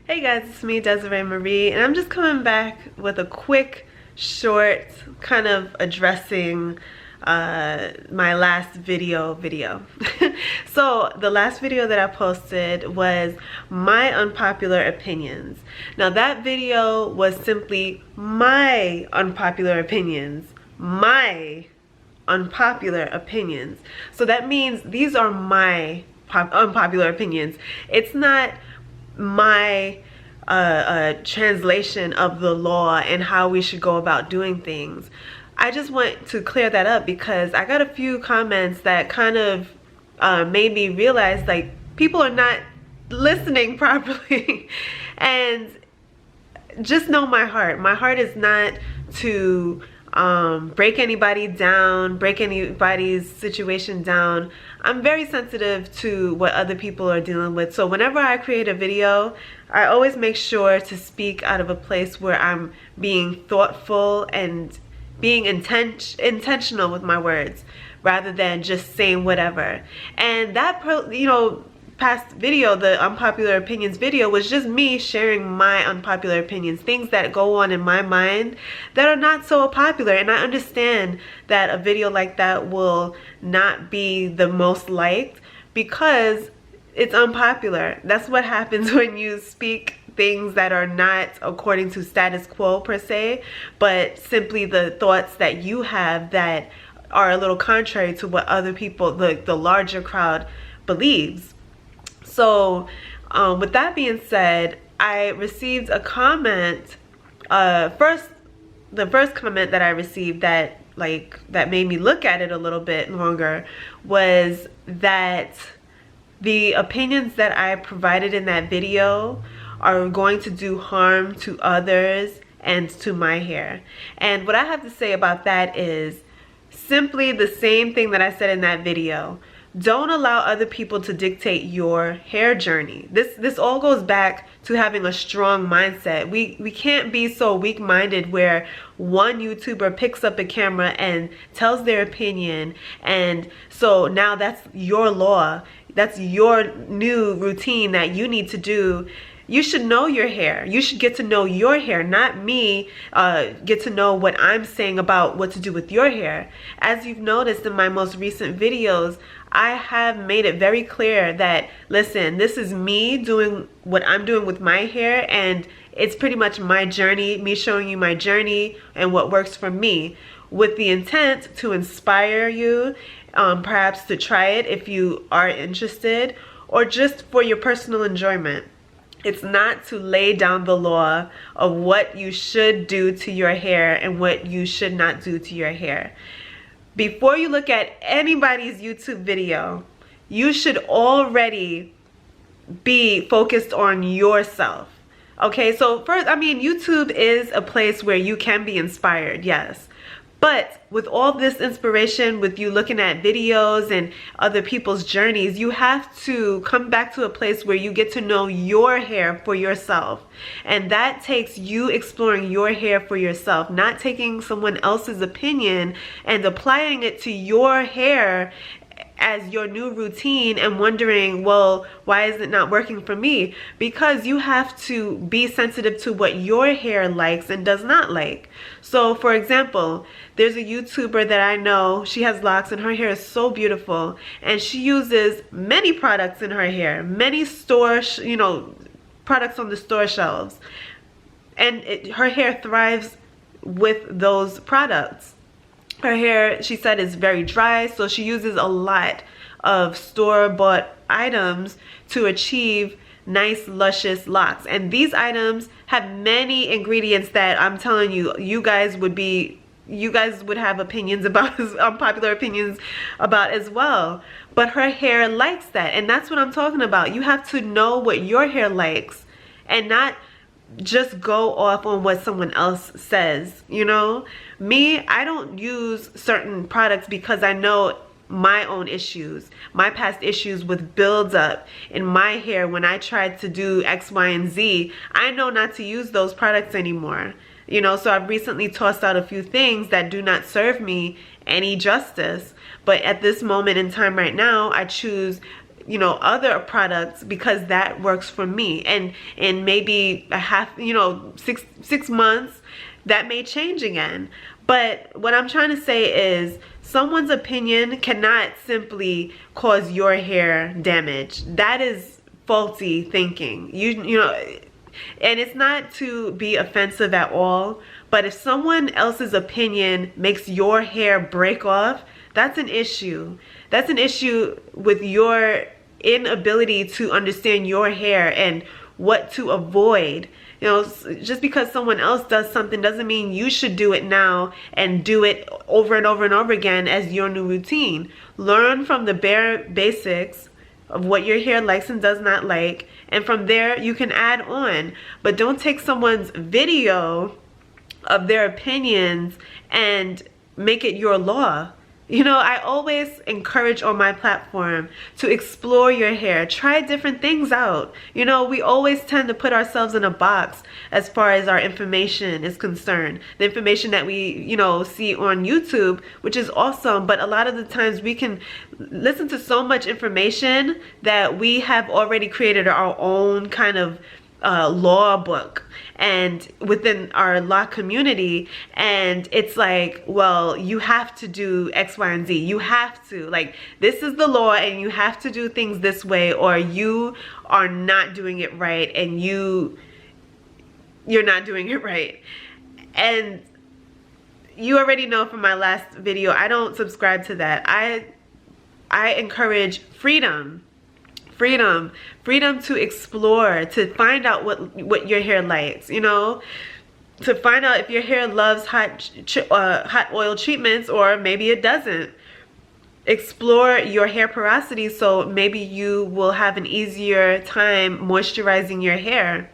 Hey guys, it's me, Desiree Marie, and I'm just coming back with a quick, short, kind of addressing my last video. So the last video that I posted was my unpopular opinions. Now that video was simply my unpopular opinions. My unpopular opinions. So that means these are my unpopular opinions. It's not my translation of the law and how we should go about doing things. I just want to clear that up because I got a few comments that kind of made me realize like people are not listening properly. And just know my heart. My heart is not to break anybody down, break anybody's situation down. I'm very sensitive to what other people are dealing with. So whenever I create a video, I always make sure to speak out of a place where I'm being thoughtful and being intentional with my words rather than just saying whatever. And that, past video, the unpopular opinions video, was just me sharing my unpopular opinions, things that go on in my mind that are not so popular. And I understand that a video like that will not be the most liked because it's unpopular. That's what happens when you speak things that are not according to status quo per se, but simply the thoughts that you have that are a little contrary to what other people, the larger crowd, believes. So with that being said, I received a comment. The first comment that I received that made me look at it a little bit longer was that the opinions that I provided in that video are going to do harm to others and to my hair. And what I have to say about that is simply the same thing that I said in that video. Don't allow other people to dictate your hair journey. This all goes back to having a strong mindset. We can't be so weak-minded where one YouTuber picks up a camera and tells their opinion, and so now that's your law. That's your new routine that you need to do. You should know your hair. You should get to know your hair, not me get to know what I'm saying about what to do with your hair. As you've noticed in my most recent videos, I have made it very clear that, listen, this is me doing what I'm doing with my hair, and it's pretty much my journey, me showing you my journey and what works for me, with the intent to inspire you, perhaps to try it if you are interested, or just for your personal enjoyment. It's not to lay down the law of what you should do to your hair and what you should not do to your hair. Before you look at anybody's YouTube video, you should already be focused on yourself. Okay, so first, YouTube is a place where you can be inspired, yes. But with all this inspiration, with you looking at videos and other people's journeys, you have to come back to a place where you get to know your hair for yourself. And that takes you exploring your hair for yourself, not taking someone else's opinion and applying it to your hair as your new routine and wondering, well, why is it not working for me? Because you have to be sensitive to what your hair likes and does not like. So for example, there's a YouTuber that I know, she has locks and her hair is so beautiful, and she uses many products in her hair, many products on the store shelves, and her hair thrives with those products. Her hair, she said, is very dry, so she uses a lot of store-bought items to achieve nice, luscious locks. And these items have many ingredients that I'm telling you, you guys would have opinions about, unpopular opinions about as well. But her hair likes that, and that's what I'm talking about. You have to know what your hair likes and not just go off on what someone else says. Me, I don't use certain products because I know my own issues, my past issues with buildup in my hair when I tried to do X, Y, and Z. I know not to use those products anymore. So I've recently tossed out a few things that do not serve me any justice. But at this moment in time right now, I choose you know, other products because that works for me. And in maybe a half, you know, six months, that may change again. But what I'm trying to say is someone's opinion cannot simply cause your hair damage. That is faulty thinking. You know, and it's not to be offensive at all, but if someone else's opinion makes your hair break off, that's an issue. That's an issue with your inability to understand your hair and what to avoid. You know, just because someone else does something doesn't mean you should do it now and do it over and over and over again as your new routine. Learn from the bare basics of what your hair likes and does not like, and from there you can add on. But don't take someone's video of their opinions and make it your law. You know, I always encourage on my platform to explore your hair. Try different things out. You know, we always tend to put ourselves in a box as far as our information is concerned. The information that we, you know, see on YouTube, which is awesome, but a lot of the times we can listen to so much information that we have already created our own kind of law book and within our law community, and it's like, well, you have to do X, Y, and Z. You have to, like, this is the law and you have to do things this way, or you are not doing it right, and you're not doing it right. And you already know from my last video, I don't subscribe to that. I encourage freedom to explore, to find out what your hair likes, you know, to find out if your hair loves hot oil treatments, or maybe it doesn't. Explore your hair porosity, so maybe you will have an easier time moisturizing your hair.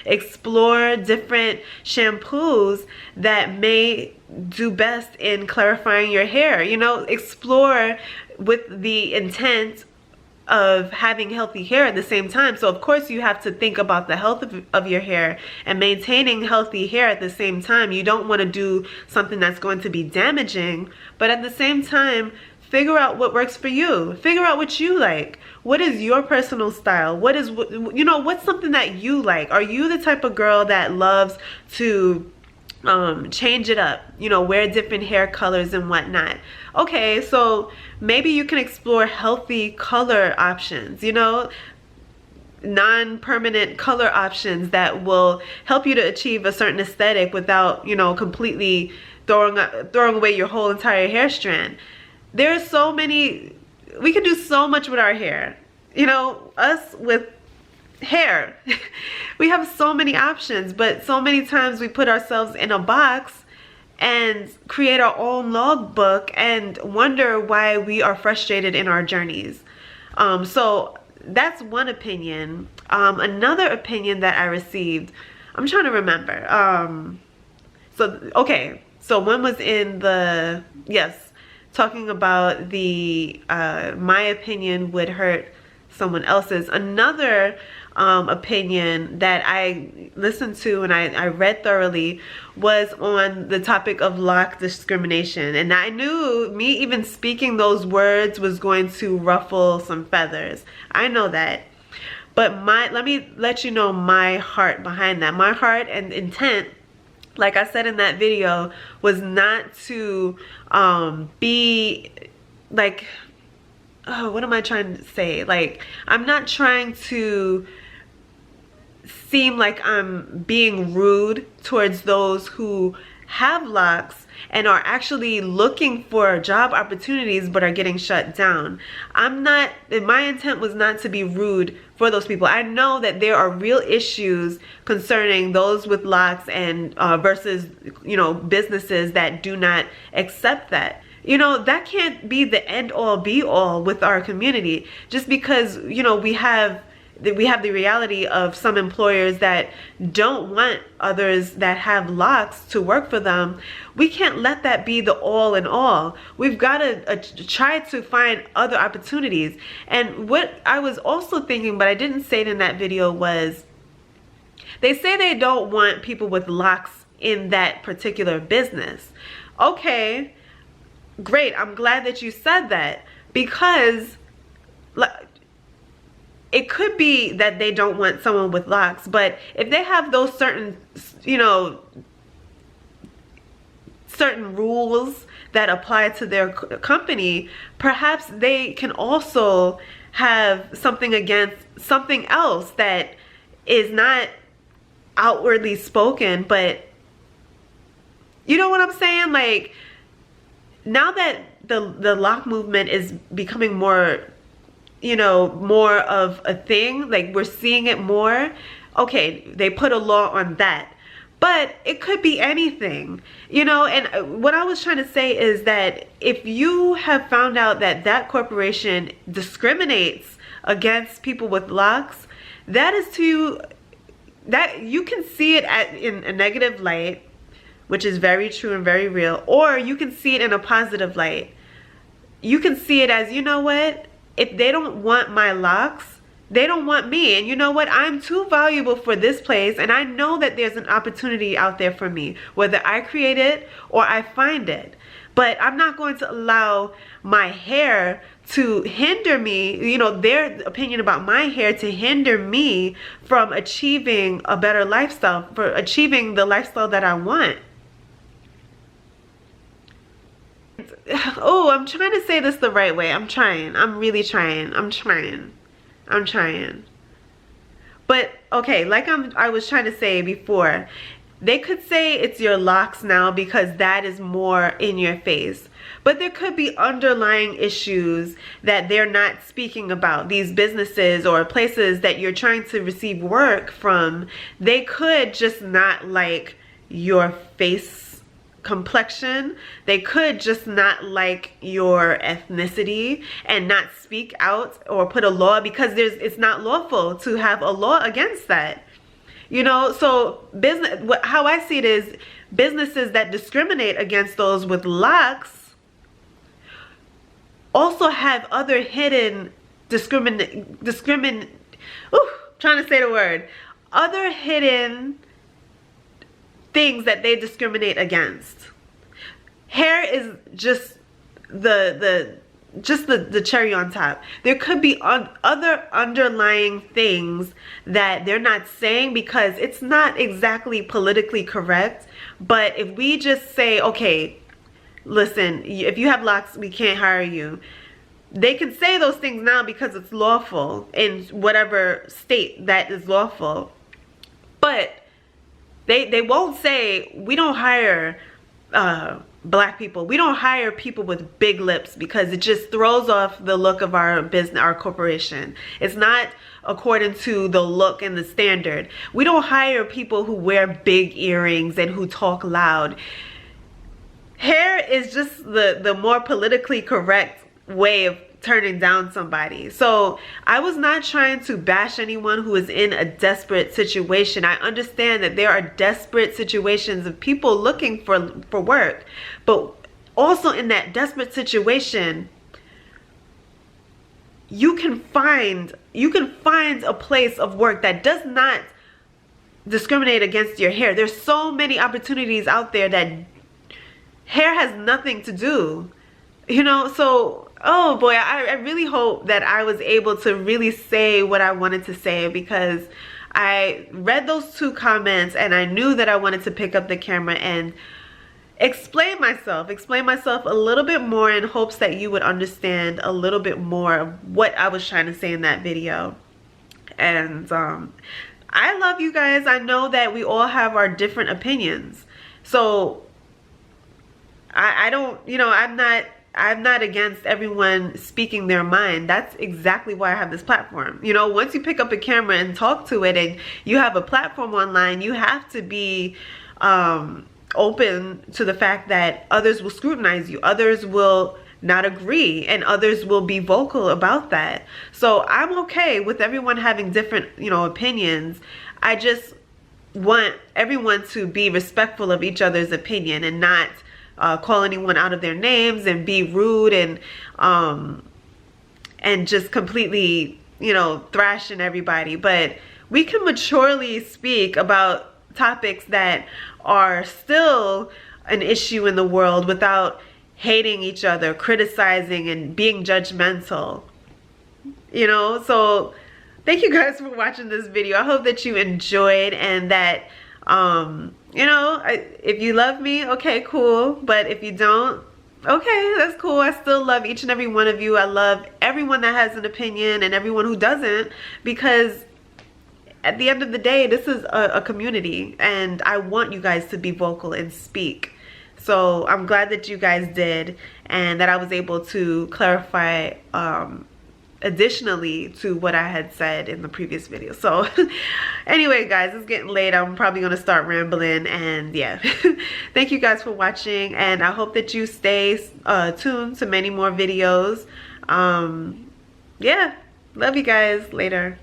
Explore different shampoos that may do best in clarifying your hair. You know, explore with the intent of having healthy hair at the same time. So of course you have to think about the health of your hair and maintaining healthy hair at the same time. You don't want to do something that's going to be damaging, but at the same time, figure out what works for you. Figure out what you like. What is your personal style? What is, you know, what's something that you like? Are you the type of girl that loves to change it up, you know, wear different hair colors and whatnot? Okay, so maybe you can explore healthy color options, you know, non-permanent color options that will help you to achieve a certain aesthetic without, you know, completely throwing away your whole entire hair strand. There's so many, we can do so much with our hair, you know, us with hair. We have so many options, but so many times we put ourselves in a box and create our own logbook and wonder why we are frustrated in our journeys. So that's one opinion. Another opinion that I received, I'm trying to remember. Okay, so one was in the, yes, talking about the my opinion would hurt someone else's. Another opinion that I listened to and I read thoroughly was on the topic of LOC discrimination. And I knew me even speaking those words was going to ruffle some feathers. I know that. But let me let you know my heart behind that. My heart and intent, like I said in that video, was not to be like, oh, what am I trying to say? Like, I'm not trying to seem like I'm being rude towards those who have locks and are actually looking for job opportunities but are getting shut down. My intent was not to be rude for those people. I know that there are real issues concerning those with locks and versus, you know, businesses that do not accept that. You know, that can't be the end all be all with our community. Just because, you know, we have the reality of some employers that don't want others that have locks to work for them, we can't let that be the all in all. We've got to try to find other opportunities. And what I was also thinking, but I didn't say it in that video, was they say they don't want people with locks in that particular business. Okay, great. I'm glad that you said that, because it could be that they don't want someone with locks, but if they have those certain, you know, certain rules that apply to their company, perhaps they can also have something against something else that is not outwardly spoken, but you know what I'm saying? Like, now that the lock movement is becoming more, you know, more of a thing, like we're seeing it more, okay, they put a law on that. But it could be anything, you know. And what I was trying to say is that if you have found out that that corporation discriminates against people with locks, that is that you can see it in a negative light, which is very true and very real, or you can see it in a positive light. You can see it as, you know what, if they don't want my locks, they don't want me, and you know what, I'm too valuable for this place, and I know that there's an opportunity out there for me, whether I create it or I find it. But I'm not going to allow my hair to hinder me, you know, their opinion about my hair to hinder me from achieving a better lifestyle, for achieving the lifestyle that I want. Oh, I'm trying to say this the right way. I'm trying. I'm really trying. I'm trying. But okay, like I was trying to say before, they could say it's your locks now because that is more in your face. But there could be underlying issues that they're not speaking about. These businesses or places that you're trying to receive work from, they could just not like your face complexion. They could just not like your ethnicity and not speak out or put a law, because it's not lawful to have a law against that. You know, so how I see it is, businesses that discriminate against those with locks also have other hidden other hidden things that they discriminate against. Hair is just the cherry on top. There could be other underlying things that they're not saying because it's not exactly politically correct. But if we just say, okay, listen, if you have locks, we can't hire you, they can say those things now because it's lawful in whatever state that is lawful. But they won't say, we don't hire black people, we don't hire people with big lips, because it just throws off the look of our business, our corporation. It's not according to the look and the standard. We don't hire people who wear big earrings and who talk loud. Hair is just the more politically correct way of turning down somebody. So I was not trying to bash anyone who is in a desperate situation. I understand that there are desperate situations of people looking for work, but also in that desperate situation, you can find a place of work that does not discriminate against your hair. There's so many opportunities out there that hair has nothing to do, you know. So oh boy, I really hope that I was able to really say what I wanted to say, because I read those two comments and I knew that I wanted to pick up the camera and explain myself a little bit more, in hopes that you would understand a little bit more of what I was trying to say in that video. And I love you guys. I know that we all have our different opinions, so I don't, you know, I'm not against everyone speaking their mind. That's exactly why I have this platform. You know, once you pick up a camera and talk to it and you have a platform online, you have to be open to the fact that others will scrutinize you, others will not agree, and others will be vocal about that. So I'm okay with everyone having different, you know, opinions. I just want everyone to be respectful of each other's opinion and not call anyone out of their names and be rude and just completely, you know, thrashing everybody. But we can maturely speak about topics that are still an issue in the world without hating each other, criticizing, and being judgmental, you know. So thank you guys for watching this video. I hope that you enjoyed and that, you know, if you love me, okay, cool. But if you don't, okay, that's cool. I still love each and every one of you. I love everyone that has an opinion and everyone who doesn't, because at the end of the day, this is a community and I want you guys to be vocal and speak. So I'm glad that you guys did and that I was able to clarify additionally to what I had said in the previous video. So anyway guys, it's getting late. I'm probably gonna start rambling, and yeah. Thank you guys for watching, and I hope that you stay tuned to many more videos. Yeah, love you guys. Later.